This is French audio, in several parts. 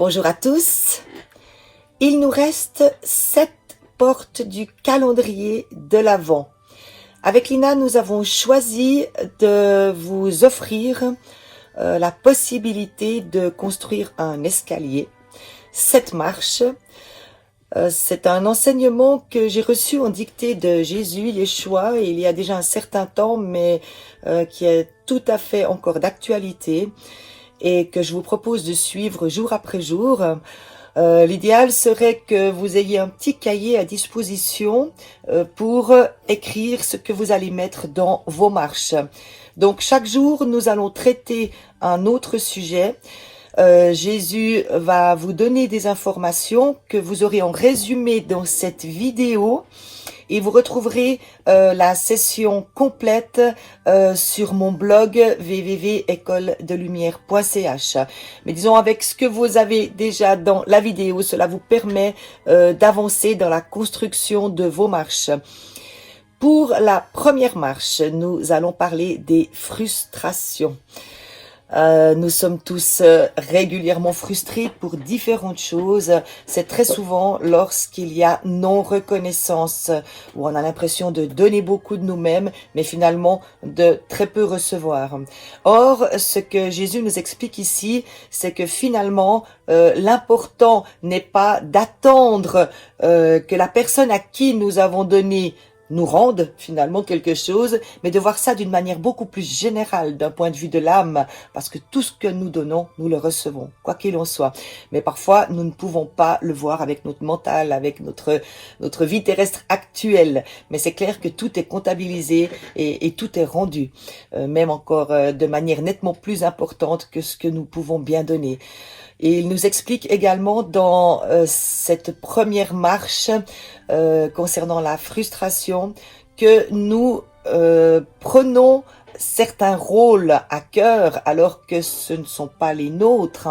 Bonjour à tous. Il nous reste 7 portes du calendrier de l'Avent. Avec Lina, nous avons choisi de vous offrir la possibilité de construire un escalier, 7 marches. C'est un enseignement que j'ai reçu en dictée de Jésus, Yeshua, il y a déjà un certain temps, mais qui est tout à fait encore d'actualité et que je vous propose de suivre jour après jour. L'idéal serait que vous ayez un petit cahier à disposition pour écrire ce que vous allez mettre dans vos marches. Donc chaque jour, nous allons traiter un autre sujet. Jésus va vous donner des informations que vous aurez en résumé dans cette vidéo et vous retrouverez la session complète sur mon blog www.écoledelumière.ch. Mais disons, avec ce que vous avez déjà dans la vidéo, cela vous permet d'avancer dans la construction de vos marches. Pour la première marche, nous allons parler des frustrations. Nous sommes tous régulièrement frustrés pour différentes choses. C'est très souvent lorsqu'il y a non-reconnaissance, où on a l'impression de donner beaucoup de nous-mêmes, mais finalement de très peu recevoir. Or, ce que Jésus nous explique ici, c'est que finalement, l'important n'est pas d'attendre que la personne à qui nous avons donné nous rendent finalement quelque chose, mais de voir ça d'une manière beaucoup plus générale d'un point de vue de l'âme, parce que tout ce que nous donnons, nous le recevons, quoi qu'il en soit. Mais parfois, nous ne pouvons pas le voir avec notre mental, avec notre vie terrestre actuelle. Mais c'est clair que tout est comptabilisé et tout est rendu, même encore de manière nettement plus importante que ce que nous pouvons bien donner. Et il nous explique également dans cette première marche concernant la frustration que nous prenons certains rôles à cœur alors que ce ne sont pas les nôtres.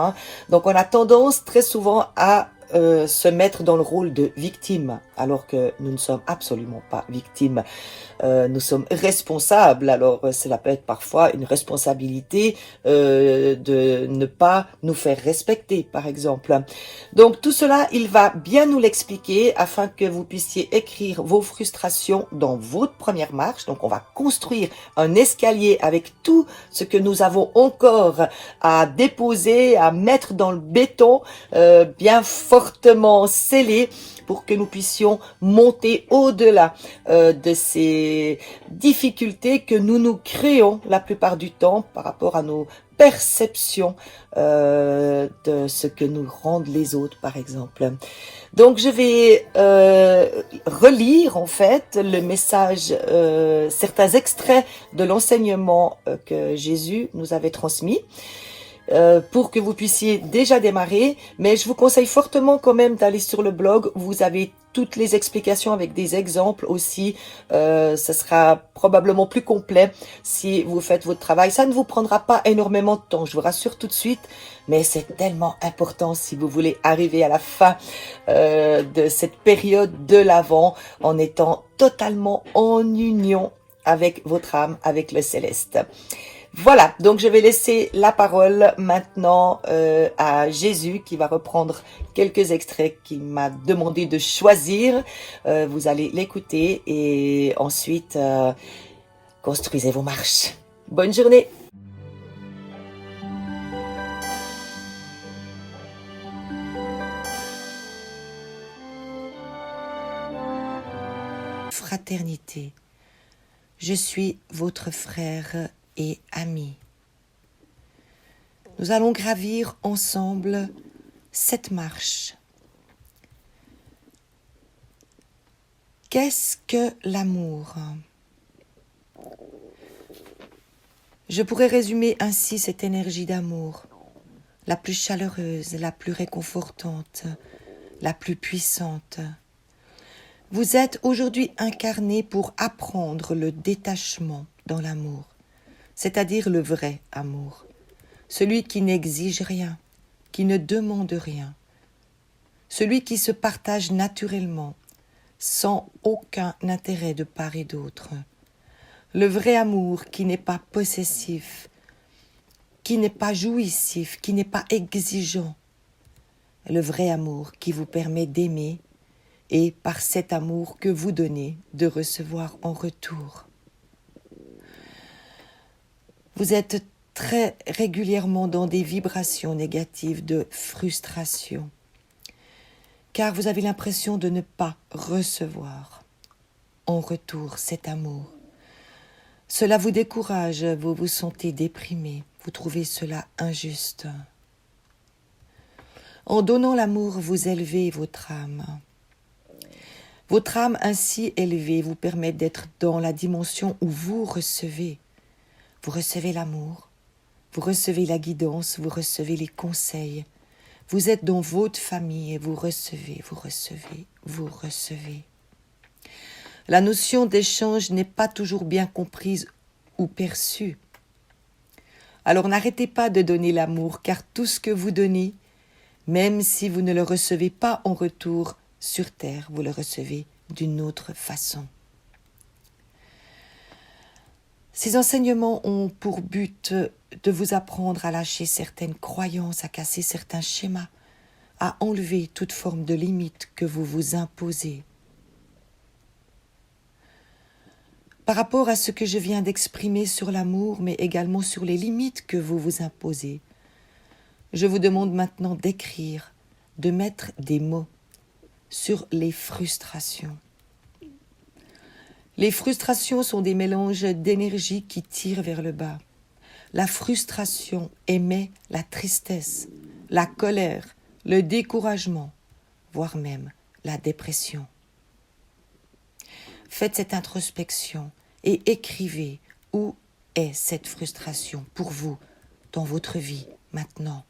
Donc on a tendance très souvent à se mettre dans le rôle de victime alors que nous ne sommes absolument pas victimes. Nous sommes responsables, alors cela peut être parfois une responsabilité de ne pas nous faire respecter, par exemple. Donc tout cela, il va bien nous l'expliquer afin que vous puissiez écrire vos frustrations dans votre première marche. Donc on va construire un escalier avec tout ce que nous avons encore à déposer, à mettre dans le béton, bien fortement scellé, pour que nous puissions monter au-delà de ces difficultés que nous créons la plupart du temps par rapport à nos perceptions de ce que nous rendent les autres, par exemple. Donc je vais relire en fait le message, certains extraits de l'enseignement que Jésus nous avait transmis. Pour que vous puissiez déjà démarrer, mais je vous conseille fortement quand même d'aller sur le blog. Vous avez toutes les explications avec des exemples aussi. Ce sera probablement plus complet si vous faites votre travail. Ça ne vous prendra pas énormément de temps, je vous rassure tout de suite, mais c'est tellement important si vous voulez arriver à la fin de cette période de l'Avent en étant totalement en union avec votre âme, avec le céleste. Voilà, donc je vais laisser la parole maintenant à Jésus qui va reprendre quelques extraits qu'il m'a demandé de choisir. Vous allez l'écouter et ensuite construisez vos marches. Bonne journée! Fraternité, je suis votre frère et amis. Nous allons gravir ensemble cette marche. Qu'est-ce que l'amour? Je pourrais résumer ainsi cette énergie d'amour, la plus chaleureuse, la plus réconfortante, la plus puissante. Vous êtes aujourd'hui incarné pour apprendre le détachement dans l'amour, c'est-à-dire le vrai amour, celui qui n'exige rien, qui ne demande rien, celui qui se partage naturellement, sans aucun intérêt de part et d'autre, le vrai amour qui n'est pas possessif, qui n'est pas jouissif, qui n'est pas exigeant, le vrai amour qui vous permet d'aimer et par cet amour que vous donnez, de recevoir en retour. Vous êtes très régulièrement dans des vibrations négatives de frustration, car vous avez l'impression de ne pas recevoir en retour cet amour. Cela vous décourage, vous vous sentez déprimé, vous trouvez cela injuste. En donnant l'amour, vous élevez votre âme. Votre âme ainsi élevée vous permet d'être dans la dimension où vous recevez. Vous recevez l'amour, vous recevez la guidance, vous recevez les conseils. Vous êtes dans votre famille et vous recevez, vous recevez, vous recevez. La notion d'échange n'est pas toujours bien comprise ou perçue. Alors n'arrêtez pas de donner l'amour, car tout ce que vous donnez, même si vous ne le recevez pas en retour sur terre, vous le recevez d'une autre façon. Ces enseignements ont pour but de vous apprendre à lâcher certaines croyances, à casser certains schémas, à enlever toute forme de limite que vous vous imposez. Par rapport à ce que je viens d'exprimer sur l'amour, mais également sur les limites que vous vous imposez, je vous demande maintenant d'écrire, de mettre des mots sur les frustrations. Les frustrations sont des mélanges d'énergie qui tirent vers le bas. La frustration émet la tristesse, la colère, le découragement, voire même la dépression. Faites cette introspection et écrivez où est cette frustration pour vous dans votre vie maintenant.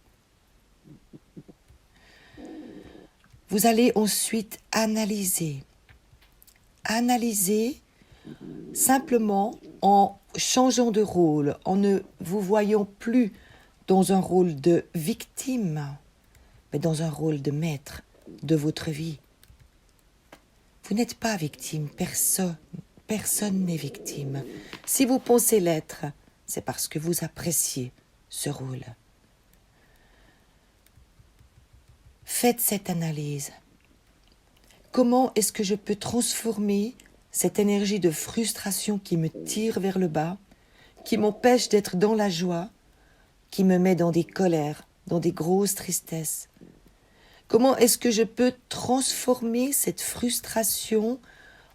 Vous allez ensuite analyser simplement en changeant de rôle, en ne vous voyant plus dans un rôle de victime, mais dans un rôle de maître de votre vie. Vous n'êtes pas victime, personne n'est victime. Si vous pensez l'être, c'est parce que vous appréciez ce rôle. Faites cette analyse. Comment est-ce que je peux transformer cette énergie de frustration qui me tire vers le bas, qui m'empêche d'être dans la joie, qui me met dans des colères, dans des grosses tristesses? Comment est-ce que je peux transformer cette frustration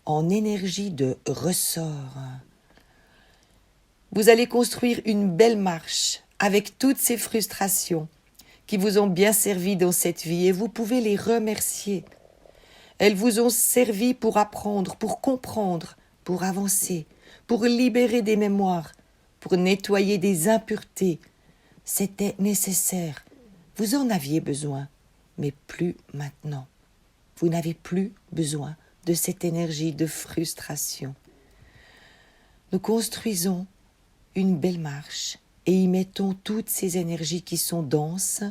en énergie de ressort? Vous allez construire une belle marche avec toutes ces frustrations qui vous ont bien servi dans cette vie et vous pouvez les remercier. Elles vous ont servi pour apprendre, pour comprendre, pour avancer, pour libérer des mémoires, pour nettoyer des impuretés. C'était nécessaire. Vous en aviez besoin, mais plus maintenant. Vous n'avez plus besoin de cette énergie de frustration. Nous construisons une belle marche et y mettons toutes ces énergies qui sont denses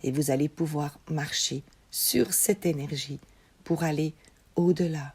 et vous allez pouvoir marcher sur cette énergie pour aller au-delà.